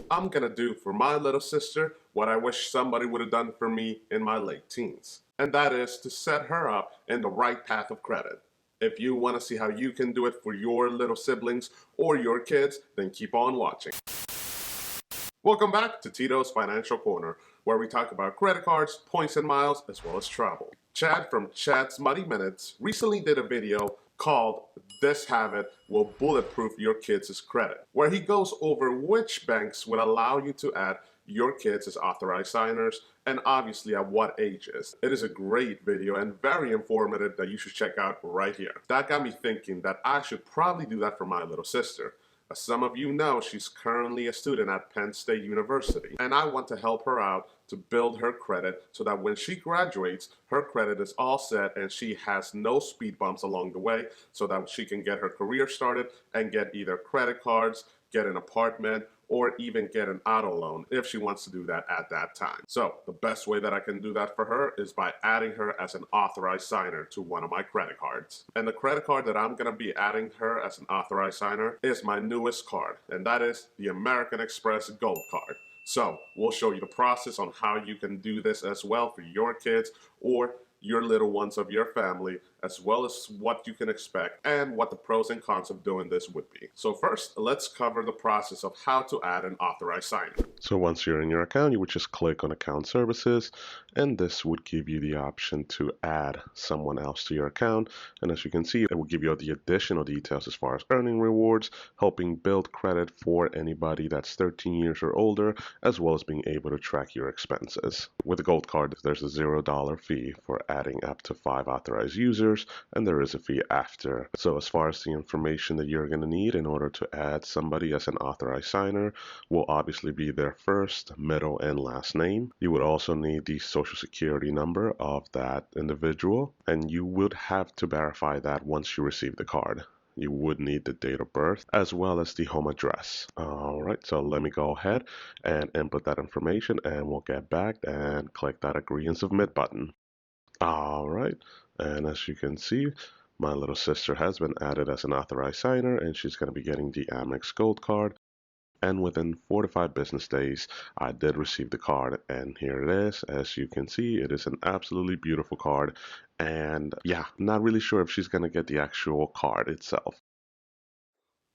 I'm gonna do for my little sister what I wish somebody would have done for me in my late teens. And that is to set her up in the right path of credit. If you want to see how you can do it for your little siblings or your kids, then keep on watching. Welcome back to Tito's Financial Corner, where we talk about credit cards, points and miles, as well as travel. Chad from Chad's Muddy Minutes recently did a video called This Habit Will Bulletproof Your Kids' Credit, where he goes over which banks would allow you to add your kids as authorized signers and obviously at what ages. It is a great video and very informative that you should check out right here. That got me thinking that I should probably do that for my little sister. As some of you know, she's currently a student at Penn State University, and I want to help her out to build her credit so that when she graduates, her credit is all set and she has no speed bumps along the way so that she can get her career started and get either credit cards, get an apartment, or even get an auto loan if she wants to do that at that time. So the best way that I can do that for her is by adding her as an authorized signer to one of my credit cards. And the credit card that I'm going to be adding her as an authorized signer is my newest card, and that is the American Express Gold Card. So we'll show you the process on how you can do this as well for your kids or your little ones of your family, as well as what you can expect and what the pros and cons of doing this would be. So first, let's cover the process of how to add an authorized signer. So once you're in your account, you would just click on Account Services, and this would give you the option to add someone else to your account. And as you can see, it will give you the additional details as far as earning rewards, helping build credit for anybody that's 13 years or older, as well as being able to track your expenses. With the Gold Card, there's a $0 fee for adding up to 5 authorized users, and there is a fee after. So as far as the information that you're going to need in order to add somebody as an authorized signer will obviously be their first, middle, and last name. You would also need the social security number of that individual, and you would have to verify that once you receive the card. You would need the date of birth as well as the home address. All right, so let me go ahead and input that information, and we'll get back and click that agree and submit button. All right, and as you can see, my little sister has been added as an authorized signer, and she's going to be getting the Amex Gold Card. And within 4 to 5 business days, I did receive the card, and here it is. As you can see, it is an absolutely beautiful card, and yeah, not really sure if she's going to get the actual card itself.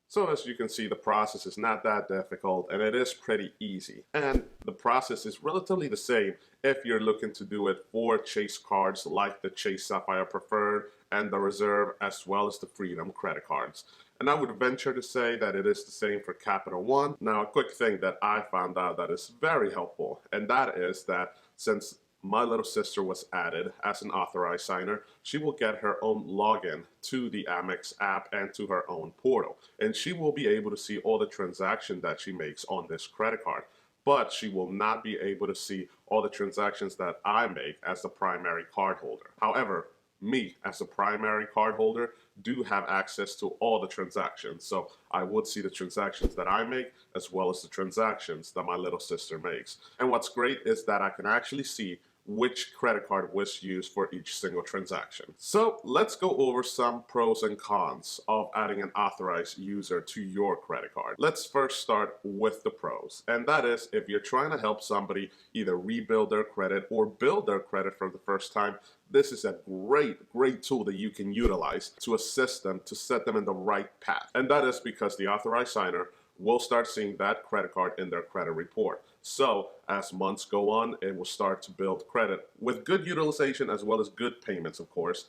So as you can see, the process is not that difficult and it is pretty easy. And the process is relatively the same if you're looking to do it for Chase cards like the Chase Sapphire Preferred and the Reserve, as well as the Freedom credit cards. And I would venture to say that it is the same for Capital One. Now, a quick thing that I found out that is very helpful, and that is that since my little sister was added as an authorized signer, she will get her own login to the Amex app and to her own portal. And she will be able to see all the transactions that she makes on this credit card. But she will not be able to see all the transactions that I make as the primary cardholder. However, me as a primary cardholder do have access to all the transactions. So I would see the transactions that I make as well as the transactions that my little sister makes. And what's great is that I can actually see which credit card was used for each single transaction. So let's go over some pros and cons of adding an authorized user to your credit card. Let's first start with the pros, and that is if you're trying to help somebody either rebuild their credit or build their credit for the first time, this is a great tool that you can utilize to assist them to set them in the right path. And that is because the authorized signer will start seeing that credit card in their credit report. So as months go on, it will start to build credit with good utilization as well as good payments, of course.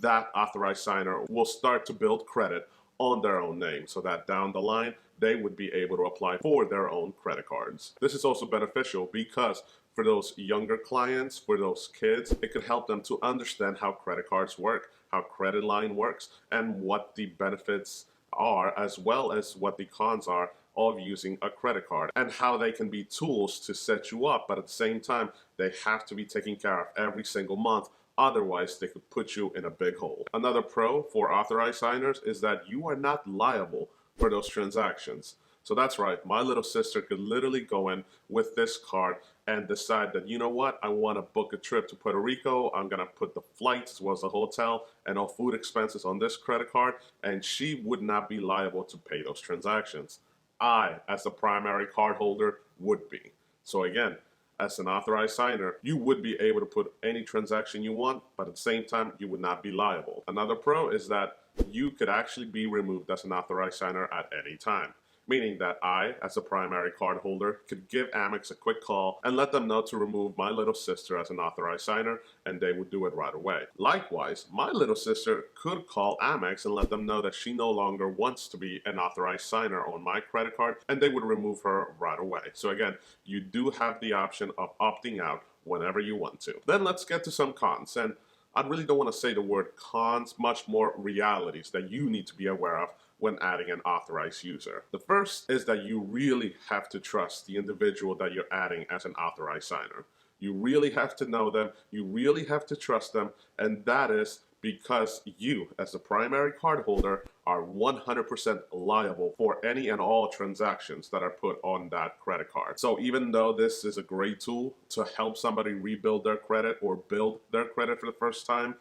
That authorized signer will start to build credit on their own name so that down the line, they would be able to apply for their own credit cards. This is also beneficial because for those younger clients, for those kids, it could help them to understand how credit cards work, how credit line works, and what the benefits are, as well as what the cons are of using a credit card and how they can be tools to set you up, but at the same time they have to be taken care of every single month, otherwise they could put you in a big hole. Another pro for authorized signers is that you are not liable for those transactions. So that's right, my little sister could literally go in with this card and decide that, you know what, I want to book a trip to Puerto Rico. I'm going to put the flights as well as the hotel and all food expenses on this credit card, and she would not be liable to pay those transactions. I, as the primary cardholder, would be. So again, as an authorized signer, you would be able to put any transaction you want, but at the same time, you would not be liable. Another pro is that you could actually be removed as an authorized signer at any time, meaning that I, as a primary cardholder, could give Amex a quick call and let them know to remove my little sister as an authorized signer, and they would do it right away. Likewise, my little sister could call Amex and let them know that she no longer wants to be an authorized signer on my credit card, and they would remove her right away. So again, you do have the option of opting out whenever you want to. Then let's get to some cons, and I really don't want to say the word cons, much more realities that you need to be aware of when adding an authorized user. The first is that you really have to trust the individual that you're adding as an authorized signer. You really have to know them, you really have to trust them, and that is because you, as the primary cardholder, are 100% liable for any and all transactions that are put on that credit card. So even though this is a great tool to help somebody rebuild their credit or build their credit for the first time,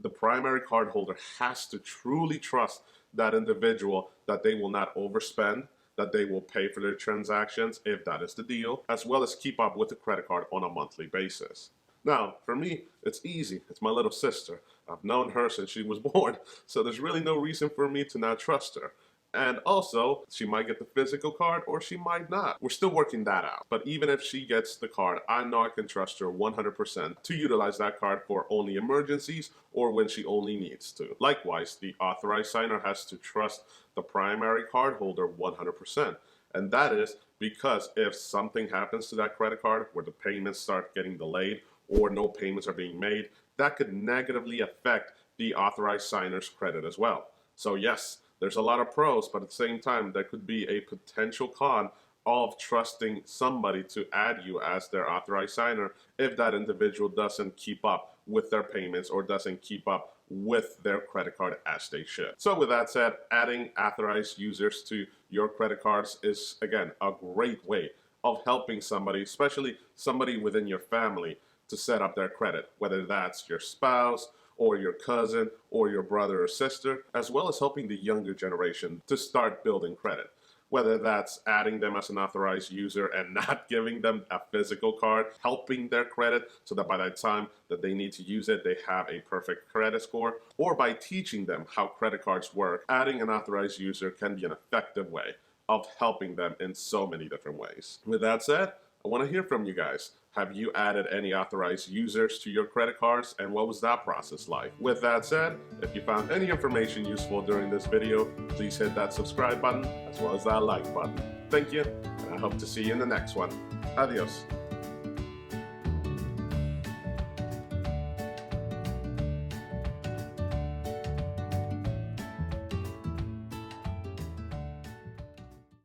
the primary cardholder has to truly trust that individual that they will not overspend, that they will pay for their transactions if that is the deal, as well as keep up with the credit card on a monthly basis. Now, for me, it's easy. It's my little sister. I've known her since she was born, so there's really no reason for me to not trust her. And also, she might get the physical card or she might not. We're still working that out. But even if she gets the card, I know I can trust her 100% to utilize that card for only emergencies or when she only needs to. Likewise, the authorized signer has to trust the primary cardholder 100%. And that is because if something happens to that credit card where the payments start getting delayed or no payments are being made, that could negatively affect the authorized signer's credit as well. So yes, there's a lot of pros, but at the same time, there could be a potential con of trusting somebody to add you as their authorized signer if that individual doesn't keep up with their payments or doesn't keep up with their credit card as they should. So with that said, adding authorized users to your credit cards is, again, a great way of helping somebody, especially somebody within your family, to set up their credit, whether that's your spouse or your cousin or your brother or sister, as well as helping the younger generation to start building credit. Whether that's adding them as an authorized user and not giving them a physical card, helping their credit so that by the time that they need to use it, they have a perfect credit score, or by teaching them how credit cards work, adding an authorized user can be an effective way of helping them in so many different ways. With that said, I want to hear from you guys. Have you added any authorized users to your credit cards, and what was that process like? With that said, if you found any information useful during this video, please hit that subscribe button as well as that like button. Thank you, and I hope to see you in the next one. Adios.